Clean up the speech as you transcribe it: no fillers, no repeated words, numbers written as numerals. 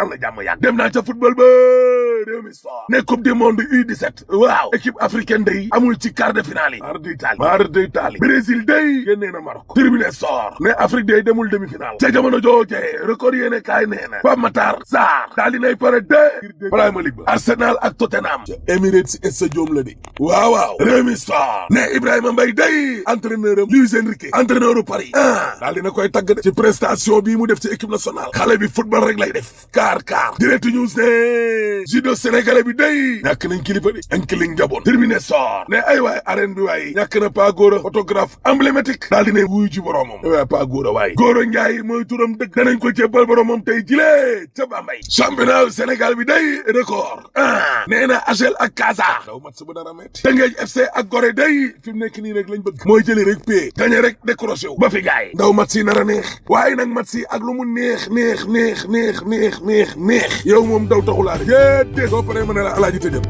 am na jàmm yàgg dem naa ca football ba réew mi soor ne coupe du monde U17 waaw équipe africaine day amul ci quart de finale yi maar de Italie Brésil day génnee na Maroc tribune soor ne Afrique day demul demi-finale ca jamono jooje record yéene kaay nee na Pape Matar Sarr daal dinay pare de Premier League ba Arsenal ak Tottenham ca Emirates Stadium la de waaw réew mi soor ne Ibrahima Mbaye day entraîneur am Luis Enrique entraîneur u Paris daal dina koy tagg de ci prestation bii mu def ci équipe nationale xale bi football rek lay def kaar direct news ne judo sénégalais bi day ñàkk nañ kilifa di Enkiling Gabon terminé sor ne ay waay arène bi waay ñàkk na Pa Gora photographe emblématique daal dina wuyu ci boromam waay Pa Gora waay Gora Ndiaye mooy turam dëgg danañ ko jébbal boromam tey jilee ca Bambey championnat Sénégal bi day record nee na AGEL ak Casa daw mat sa ba dara metti Teungueth FC ak Gorée day fi mu nekk nii rek lañ bëgg mooy jëli rek pay gagné rek décroché wu ba fi gaay ndaw mat si nar a neex waaye nag mat si ak lu mu neex yow moom daw taxulaa de déedéet soo paree ma ne la alaaji tëjal